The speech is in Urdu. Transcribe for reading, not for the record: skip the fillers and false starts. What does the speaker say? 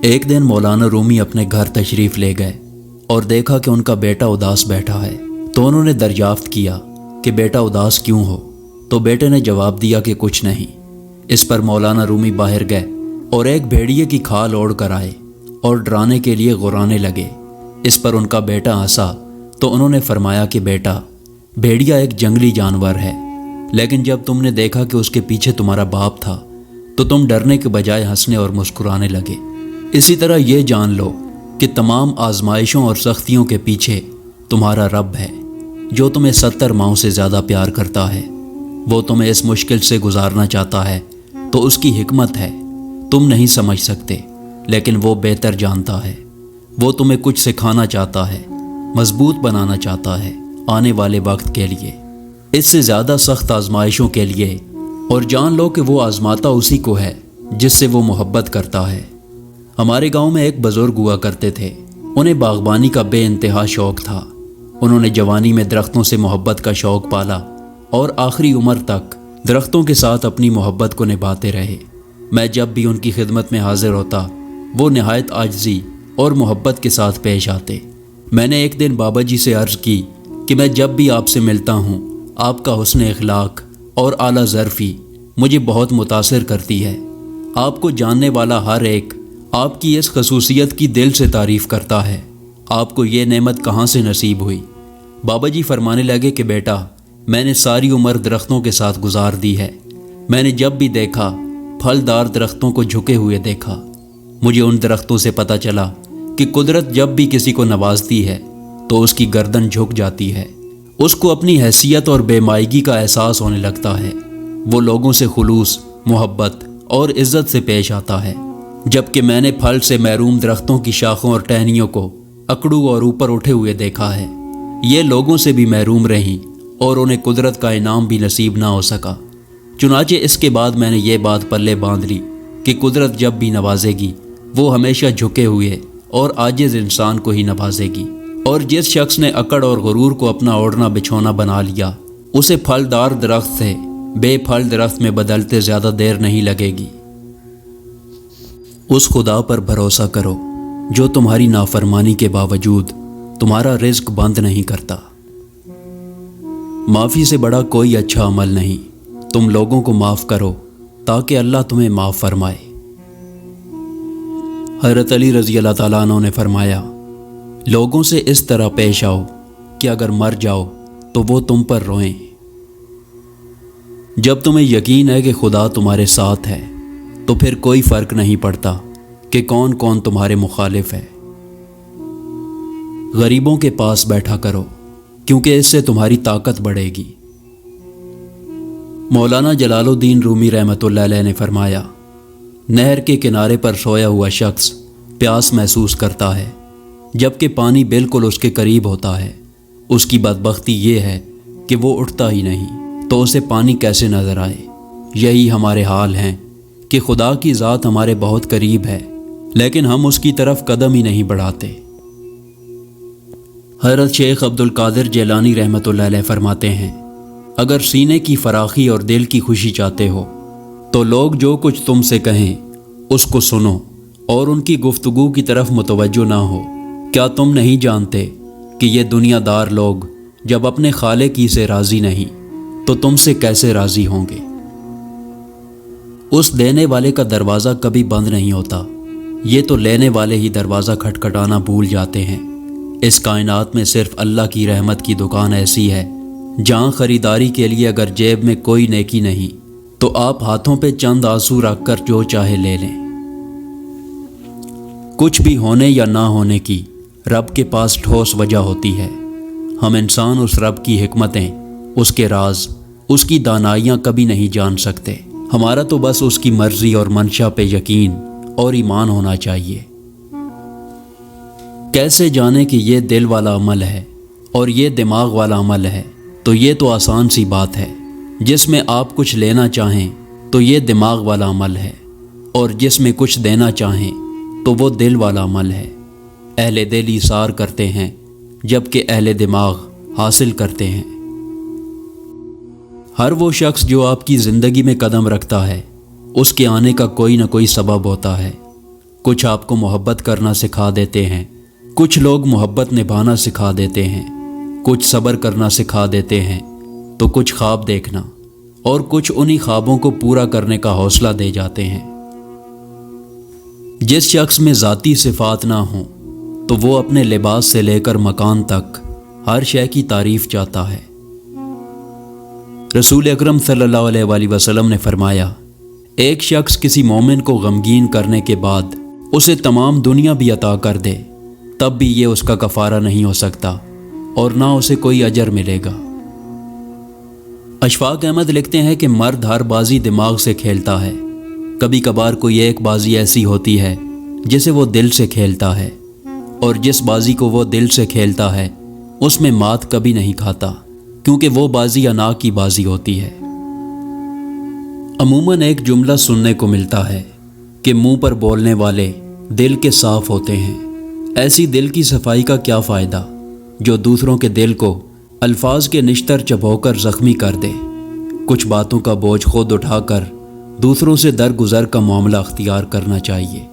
ایک دن مولانا رومی اپنے گھر تشریف لے گئے اور دیکھا کہ ان کا بیٹا اداس بیٹھا ہے، تو انہوں نے دریافت کیا کہ بیٹا اداس کیوں ہو؟ تو بیٹے نے جواب دیا کہ کچھ نہیں۔ اس پر مولانا رومی باہر گئے اور ایک بھیڑیے کی کھال اوڑھ کر آئے اور ڈرانے کے لیے غرانے لگے۔ اس پر ان کا بیٹا ہنسا تو انہوں نے فرمایا کہ بیٹا، بھیڑیا ایک جنگلی جانور ہے، لیکن جب تم نے دیکھا کہ اس کے پیچھے تمہارا باپ تھا تو تم ڈرنے کے بجائے ہنسنے اور مسکرانے لگے۔ اسی طرح یہ جان لو کہ تمام آزمائشوں اور سختیوں کے پیچھے تمہارا رب ہے، جو تمہیں 70 ماؤں سے زیادہ پیار کرتا ہے۔ وہ تمہیں اس مشکل سے گزارنا چاہتا ہے تو اس کی حکمت ہے، تم نہیں سمجھ سکتے، لیکن وہ بہتر جانتا ہے۔ وہ تمہیں کچھ سکھانا چاہتا ہے، مضبوط بنانا چاہتا ہے آنے والے وقت کے لیے، اس سے زیادہ سخت آزمائشوں کے لیے، اور جان لو کہ وہ آزماتا اسی کو ہے جس سے وہ محبت کرتا ہے۔ ہمارے گاؤں میں ایک بزرگ ہوا کرتے تھے، انہیں باغبانی کا بے انتہا شوق تھا۔ انہوں نے جوانی میں درختوں سے محبت کا شوق پالا اور آخری عمر تک درختوں کے ساتھ اپنی محبت کو نبھاتے رہے۔ میں جب بھی ان کی خدمت میں حاضر ہوتا، وہ نہایت عاجزی اور محبت کے ساتھ پیش آتے۔ میں نے ایک دن بابا جی سے عرض کی کہ میں جب بھی آپ سے ملتا ہوں، آپ کا حسن اخلاق اور اعلیٰ ظرفی مجھے بہت متاثر کرتی ہے۔ آپ کو جاننے والا ہر ایک آپ کی اس خصوصیت کی دل سے تعریف کرتا ہے۔ آپ کو یہ نعمت کہاں سے نصیب ہوئی؟ بابا جی فرمانے لگے کہ بیٹا، میں نے ساری عمر درختوں کے ساتھ گزار دی ہے۔ میں نے جب بھی دیکھا پھلدار درختوں کو جھکے ہوئے دیکھا۔ مجھے ان درختوں سے پتہ چلا کہ قدرت جب بھی کسی کو نوازتی ہے تو اس کی گردن جھک جاتی ہے، اس کو اپنی حیثیت اور بے مائگی کا احساس ہونے لگتا ہے۔ وہ لوگوں سے خلوص، محبت اور عزت سے پیش آتا ہے، جبکہ میں نے پھل سے محروم درختوں کی شاخوں اور ٹہنیوں کو اکڑو اور اوپر اٹھے ہوئے دیکھا ہے۔ یہ لوگوں سے بھی محروم رہیں اور انہیں قدرت کا انعام بھی نصیب نہ ہو سکا۔ چنانچہ اس کے بعد میں نے یہ بات پلے باندھ لی کہ قدرت جب بھی نوازے گی، وہ ہمیشہ جھکے ہوئے اور عاجز انسان کو ہی نوازے گی، اور جس شخص نے اکڑ اور غرور کو اپنا اوڑھنا بچھونا بنا لیا، اسے پھلدار درخت سے بے پھل درخت میں بدلتے زیادہ دیر نہیں لگے گی۔ اس خدا پر بھروسہ کرو جو تمہاری نافرمانی کے باوجود تمہارا رزق بند نہیں کرتا۔ معافی سے بڑا کوئی اچھا عمل نہیں۔ تم لوگوں کو معاف کرو تاکہ اللہ تمہیں معاف فرمائے۔ حضرت علی رضی اللہ تعالیٰ عنہ نے فرمایا، لوگوں سے اس طرح پیش آؤ کہ اگر مر جاؤ تو وہ تم پر روئیں۔ جب تمہیں یقین ہے کہ خدا تمہارے ساتھ ہے تو پھر کوئی فرق نہیں پڑتا کہ کون کون تمہارے مخالف ہے۔ غریبوں کے پاس بیٹھا کرو کیونکہ اس سے تمہاری طاقت بڑھے گی۔ مولانا جلال الدین رومی رحمۃ اللہ علیہ نے فرمایا، نہر کے کنارے پر سویا ہوا شخص پیاس محسوس کرتا ہے جبکہ پانی بالکل اس کے قریب ہوتا ہے۔ اس کی بدبختی یہ ہے کہ وہ اٹھتا ہی نہیں، تو اسے پانی کیسے نظر آئے؟ یہی ہمارے حال ہیں کہ خدا کی ذات ہمارے بہت قریب ہے، لیکن ہم اس کی طرف قدم ہی نہیں بڑھاتے۔ حضرت شیخ عبد القادر جیلانی رحمۃ اللہ علیہ فرماتے ہیں، اگر سینے کی فراخی اور دل کی خوشی چاہتے ہو تو لوگ جو کچھ تم سے کہیں اس کو سنو اور ان کی گفتگو کی طرف متوجہ نہ ہو۔ کیا تم نہیں جانتے کہ یہ دنیا دار لوگ جب اپنے خالق ہی سے راضی نہیں تو تم سے کیسے راضی ہوں گے؟ اس دینے والے کا دروازہ کبھی بند نہیں ہوتا، یہ تو لینے والے ہی دروازہ کھٹکھٹانا بھول جاتے ہیں۔ اس کائنات میں صرف اللہ کی رحمت کی دکان ایسی ہے جہاں خریداری کے لیے اگر جیب میں کوئی نیکی نہیں تو آپ ہاتھوں پہ چند آنسو رکھ کر جو چاہے لے لیں۔ کچھ بھی ہونے یا نہ ہونے کی رب کے پاس ٹھوس وجہ ہوتی ہے۔ ہم انسان اس رب کی حکمتیں، اس کے راز، اس کی دانائیاں کبھی نہیں جان سکتے۔ ہمارا تو بس اس کی مرضی اور منشا پہ یقین اور ایمان ہونا چاہیے۔ کیسے جانے کہ یہ دل والا عمل ہے اور یہ دماغ والا عمل ہے؟ تو یہ تو آسان سی بات ہے۔ جس میں آپ کچھ لینا چاہیں تو یہ دماغ والا عمل ہے، اور جس میں کچھ دینا چاہیں تو وہ دل والا عمل ہے۔ اہل دل ایثار کرتے ہیں جبکہ اہل دماغ حاصل کرتے ہیں۔ ہر وہ شخص جو آپ کی زندگی میں قدم رکھتا ہے، اس کے آنے کا کوئی نہ کوئی سبب ہوتا ہے۔ کچھ آپ کو محبت کرنا سکھا دیتے ہیں، کچھ لوگ محبت نبھانا سکھا دیتے ہیں، کچھ صبر کرنا سکھا دیتے ہیں، تو کچھ خواب دیکھنا، اور کچھ انہی خوابوں کو پورا کرنے کا حوصلہ دے جاتے ہیں۔ جس شخص میں ذاتی صفات نہ ہوں تو وہ اپنے لباس سے لے کر مکان تک ہر شے کی تعریف چاہتا ہے۔ رسول اکرم صلی اللہ علیہ وآلہ وسلم نے فرمایا، ایک شخص کسی مومن کو غمگین کرنے کے بعد اسے تمام دنیا بھی عطا کر دے، تب بھی یہ اس کا کفارہ نہیں ہو سکتا اور نہ اسے کوئی اجر ملے گا۔ اشفاق احمد لکھتے ہیں کہ مرد ہر بازی دماغ سے کھیلتا ہے، کبھی کبھار کوئی ایک بازی ایسی ہوتی ہے جسے وہ دل سے کھیلتا ہے، اور جس بازی کو وہ دل سے کھیلتا ہے اس میں مات کبھی نہیں کھاتا، کیونکہ وہ بازی انا کی بازی ہوتی ہے۔ عموماً ایک جملہ سننے کو ملتا ہے کہ منہ پر بولنے والے دل کے صاف ہوتے ہیں۔ ایسی دل کی صفائی کا کیا فائدہ جو دوسروں کے دل کو الفاظ کے نشتر چبھو کر زخمی کر دے۔ کچھ باتوں کا بوجھ خود اٹھا کر دوسروں سے درگزر کا معاملہ اختیار کرنا چاہیے۔